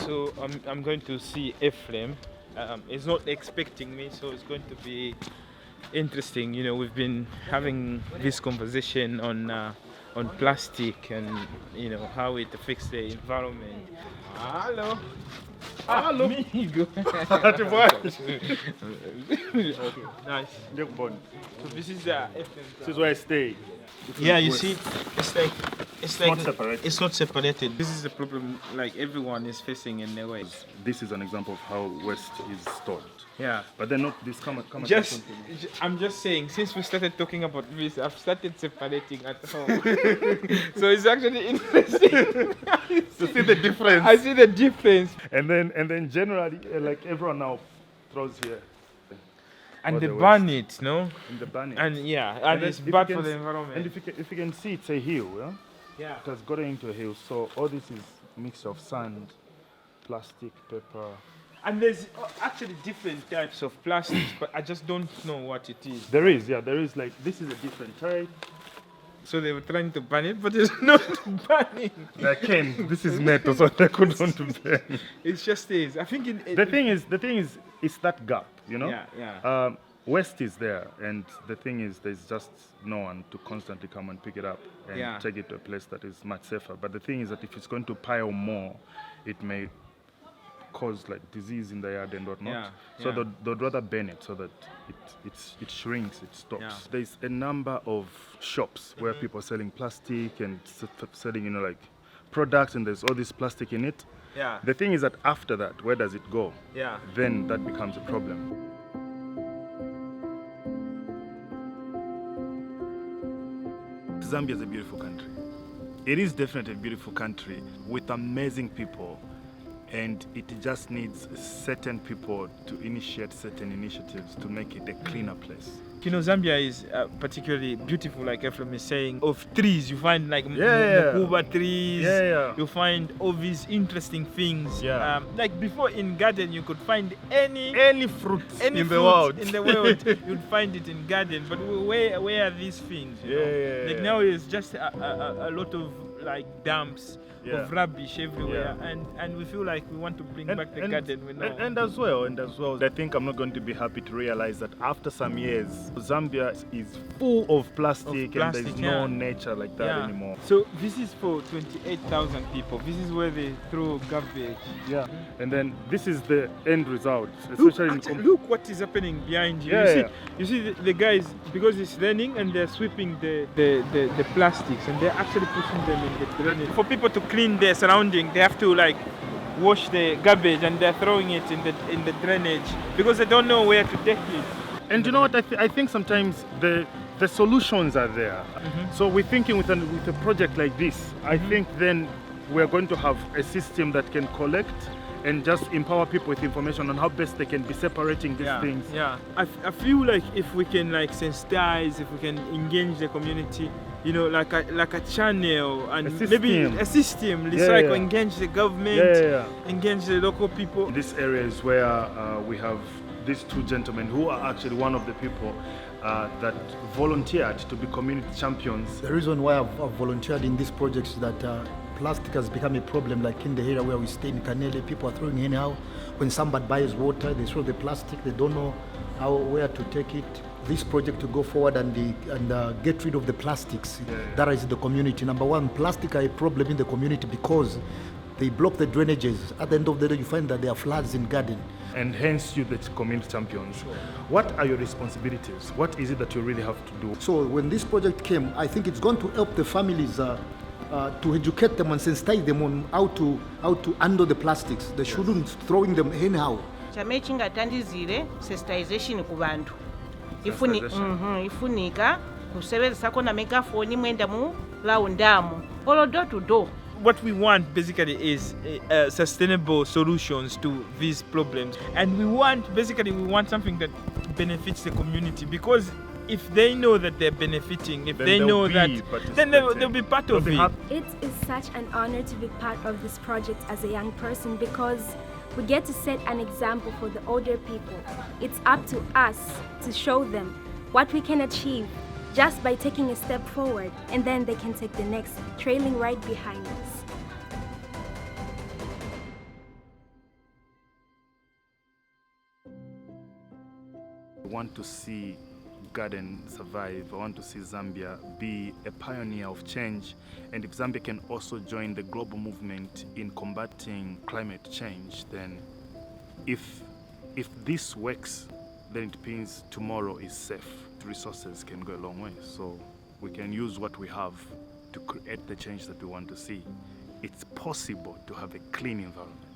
So I'm going to see Ephraim. He's not expecting me, so it's going to be interesting. You know, we've been having this conversation on plastic and you know how it affects the environment. Hello. Hello. Amigo. Nice. So So this is Ephraim. this is where I stay. Yeah, you see, it's like not separated. It's not separated. This is the problem like everyone is facing in their way. This is an example of how waste is stored. Yeah. But they're not this come I'm just saying, since we started talking about this, I've started separating at home. So it's actually interesting to see the difference. I see the difference. And then generally like everyone now throws here. And Or they the burn it, no? In the burning. And yeah, and then it's if you bad can for the s- environment. And if you can see, it's a hill, yeah? Yeah. It has gotten into a hill. So all this is a mixture of sand, plastic, paper. And there's actually different types of plastics, but I just don't know what it is. There is like, this is a different type. So they were trying to burn it, but it's not burning. Like this is metal, so they couldn't want to burn. It just is. I think The thing is, it's that gap, you know? Yeah. Waste is there, and the thing is, there's just no one to constantly come and pick it up and Yeah. take it to a place that is much safer. But the thing is that if it's going to pile more, it may cause like disease in the yard and whatnot. Yeah, So yeah. they'd rather burn it so that it shrinks, it stops. Yeah. There's a number of shops where people are selling plastic and selling, you know, like products, and there's all this plastic in it. Yeah. The thing is that after that, where does it go? Yeah. Then that becomes a problem. Zambia is a beautiful country. It is definitely a beautiful country with amazing people, and it just needs certain people to initiate certain initiatives to make it a cleaner place. You know, Zambia is particularly beautiful, like Ephraim is saying. Of trees, you find like Yeah. mukuba trees. Yeah. You find all these interesting things. Yeah. Like before in garden, you could find any fruit any in the fruit world. in the world, you'd find it in garden. But where are these things? You know? Yeah. Like now it's just a lot of like dumps of rubbish everywhere, and we feel like we want to bring back the garden. We know. And as well, I think I'm not going to be happy to realize that after some years, Zambia is full of plastic, and there's no nature like that anymore. So this is for 28,000 people. This is where they throw garbage. Yeah, and then this is the end result. Especially Look what is happening behind you. You see the guys, because it's raining and they're sweeping the plastics and they're actually pushing them in the drainage. For people to clean their surrounding, they have to like wash the garbage and they're throwing it in the drainage because they don't know where to take it. And you know what? I think sometimes the solutions are there. So we're thinking with a project like this, I think then we're going to have a system that can collect and just empower people with information on how best they can be separating these things. Yeah, I feel like if we can like sensitize, if we can engage the community, you know, like a channel and maybe a system, engage the government, engage the local people. This area is where we have these two gentlemen who are actually one of the people that volunteered to be community champions. The reason why I've volunteered in this project is that plastic has become a problem, like in the area where we stay in Kanele. People are throwing anyhow. When somebody buys water, they throw the plastic, they don't know where to take it. This project to go forward and get rid of the plastics that is in the community. Number one, plastic are a problem in the community because they block the drainages. At the end of the day, you find that there are floods in garden. And hence you, the community champions. What are your responsibilities? What is it that you really have to do? So when this project came, I think it's going to help the families to educate them and sensitize them on how to handle the plastics. They shouldn't throwing them anyhow. Chame chingatandizire sensitization ku bantu. Ifunika kusebenzisako na megafoni mwenda mu laundamu. Olo door to door. What we want basically is sustainable solutions to these problems, and we want something that benefits the community, because if they know that they're benefiting, if they know that, then they'll be part of it. It is such an honor to be part of this project as a young person, because we get to set an example for the older people. It's up to us to show them what we can achieve just by taking a step forward, and then they can take the next, trailing right behind us. I want to see garden survive. I want to see Zambia be a pioneer of change. And if Zambia can also join the global movement in combating climate change, then if this works, then it means tomorrow is safe. Resources can go a long way. So we can use what we have to create the change that we want to see. It's possible to have a clean environment.